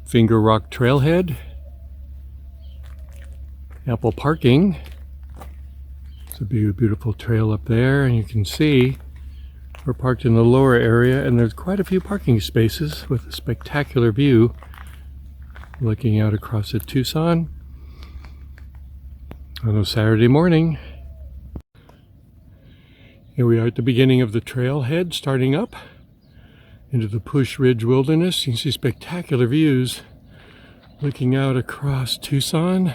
Finger Rock Trailhead, ample parking. It's a beautiful trail up there, and you can see we're parked in the lower area, and there's quite a few parking spaces with a spectacular view looking out across at Tucson on a Saturday morning. Here we are at the beginning of the trailhead, starting up into the Push Ridge Wilderness. You can see spectacular views looking out across Tucson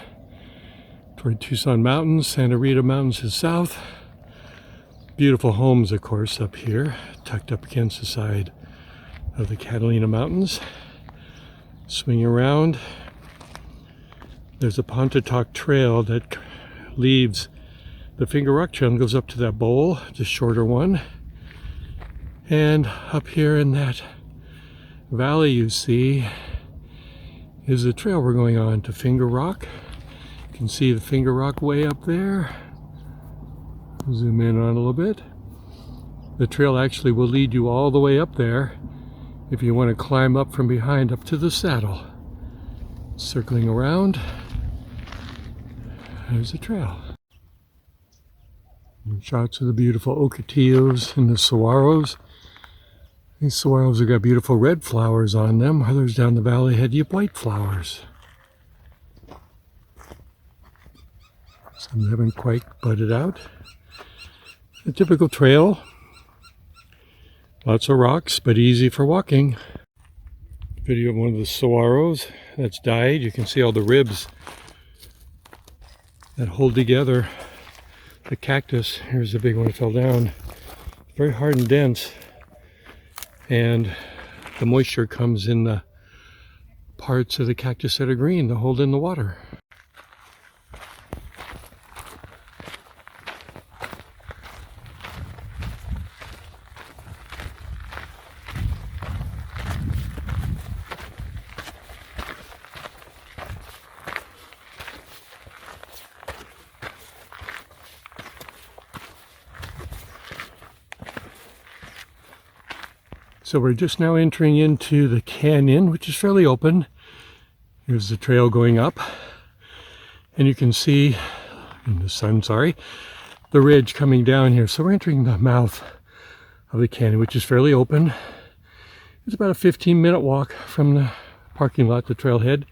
toward Tucson Mountains. Santa Rita Mountains is south. Beautiful homes, of course, up here, tucked up against the side of the Catalina Mountains. Swing around. There's a Pontotoc Trail that leaves the Finger Rock Trail and goes up to that bowl, the shorter one. And up here in that valley you see is the trail we're going on to Finger Rock. You can see the Finger Rock way up there. Zoom in on a little bit. The trail actually will lead you all the way up there if you want to climb up from behind up to the saddle. Circling around, there's the trail. And shots of the beautiful ocotillos and the saguaros. These saguaros have got beautiful red flowers on them. Others down the valley had white flowers. Some haven't quite budded out. A typical trail. Lots of rocks, but easy for walking. Video of one of the saguaros that's died. You can see all the ribs that hold together the cactus. Here's the big one that fell down. Very hard and dense. And the moisture comes in the parts of the cactus that are green to hold in the water. So we're just now entering into the canyon, which is fairly open. Here's the trail going up. And you can see, in the sun, the ridge coming down here. So we're entering the mouth of the canyon, which is fairly open. It's about a 15-minute walk from the parking lot, the trailhead,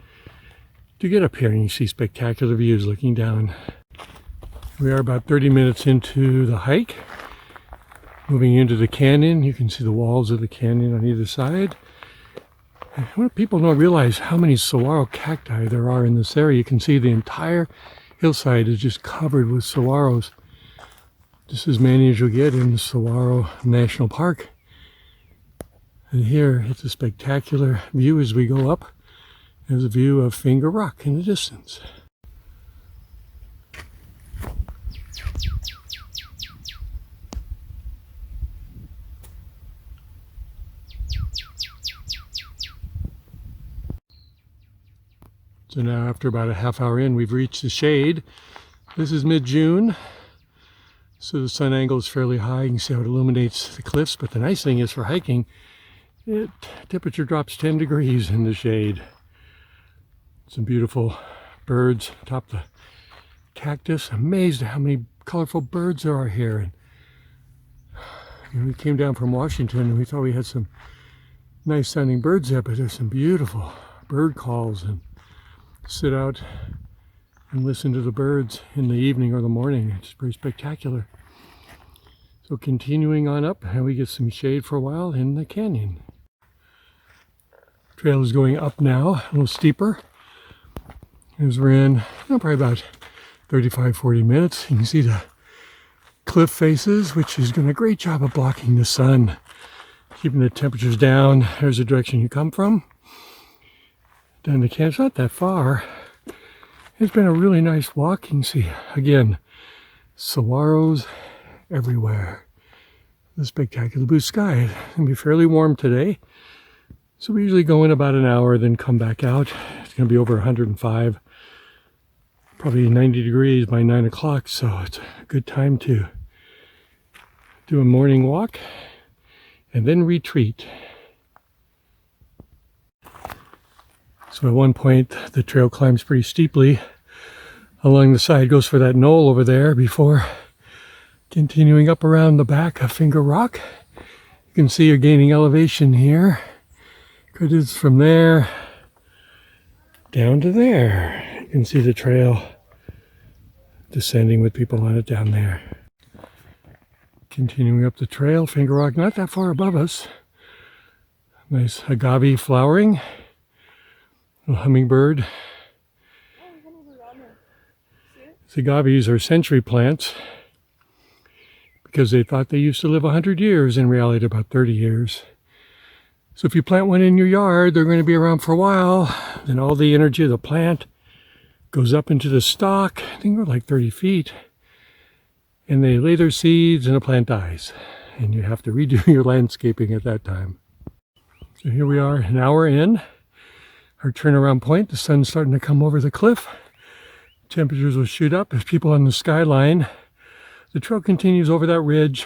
to get up here. And you see spectacular views looking down. We are about 30 minutes into the hike. Moving into the canyon, you can see the walls of the canyon on either side. What people don't realize how many saguaro cacti there are in this area. You can see the entire hillside is just covered with saguaros. Just as many as you'll get in the Saguaro National Park. And here, it's a spectacular view as we go up. There's a view of Finger Rock in the distance. So now after about a half hour in, we've reached the shade. This is mid-June, so the sun angle is fairly high. You can see how it illuminates the cliffs, but the nice thing is for hiking, temperature drops 10 degrees in the shade. Some beautiful birds atop the cactus. Amazed at how many colorful birds there are here. And we came down from Washington and we thought we had some nice sounding birds there, but there's some beautiful bird calls, and sit out and listen to the birds in the evening or the morning. It's very spectacular. So continuing on up, and we get some shade for a while in the canyon. Trail is going up now, a little steeper. As we're in probably about 35-40 minutes. You can see the cliff faces, which is doing a great job of blocking the sun, keeping the temperatures down. There's the direction you come from. Down the canyon, it's not that far. It's been a really nice walk. You can see, again, saguaros everywhere. The spectacular blue sky. It's going to be fairly warm today. So we usually go in about an hour, then come back out. It's going to be over 105, probably 90 degrees by 9 o'clock. So it's a good time to do a morning walk and then retreat. So at one point, the trail climbs pretty steeply along the side, goes for that knoll over there before continuing up around the back of Finger Rock. You can see you're gaining elevation here. It is from there down to there. You can see the trail descending with people on it down there. Continuing up the trail, Finger Rock not that far above us. Nice agave flowering. Little hummingbird. These agaves are century plants because they thought they used to live 100 years. In reality, about 30 years. So if you plant one in your yard, they're going to be around for a while. Then all the energy of the plant goes up into the stalk. I think they're like 30 feet. And they lay their seeds and the plant dies. And you have to redo your landscaping at that time. So here we are, an hour in. Our turnaround point, the sun's starting to come over the cliff. Temperatures will shoot up. There's people on the skyline. The trail continues over that ridge,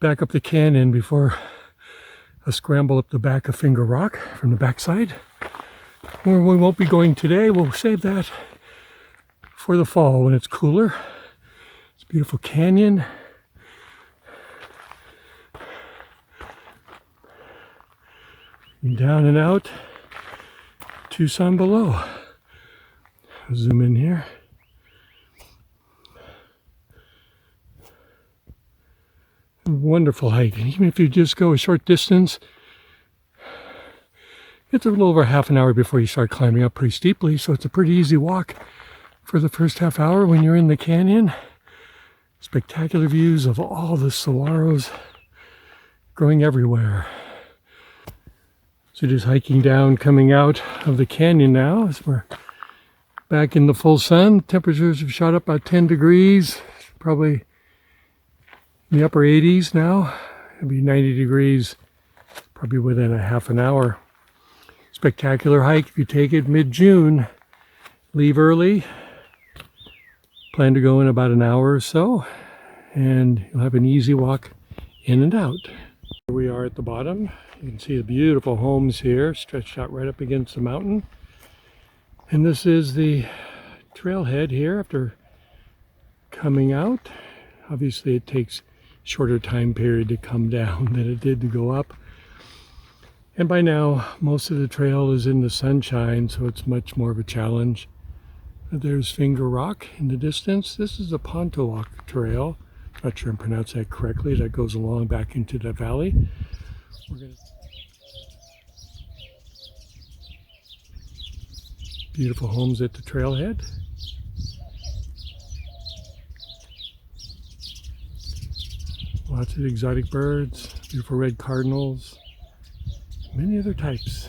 back up the canyon before a scramble up the back of Finger Rock from the backside. Where we won't be going today, we'll save that for the fall when it's cooler. It's a beautiful canyon. And down and out, Tucson below. I'll zoom in here. Wonderful hike. And even if you just go a short distance, it's a little over half an hour before you start climbing up pretty steeply. So it's a pretty easy walk for the first half hour when you're in the canyon. Spectacular views of all the saguaros growing everywhere. So just hiking down, coming out of the canyon now as we're back in the full sun. Temperatures have shot up about 10 degrees, probably in the upper 80s now. It'll be 90 degrees probably within a half an hour. Spectacular hike if you take it mid-June. Leave early. Plan to go in about an hour or so, and you'll have an easy walk in and out. Here we are at the bottom. You can see the beautiful homes here stretched out right up against the mountain. And this is the trailhead here after coming out. Obviously it takes shorter time period to come down than it did to go up. And by now, most of the trail is in the sunshine, so it's much more of a challenge. There's Finger Rock in the distance. This is the Pontotoc Trail. Not sure I'm pronouncing that correctly. That goes along back into the valley. Beautiful homes at the trailhead. Lots of exotic birds, beautiful red cardinals, many other types.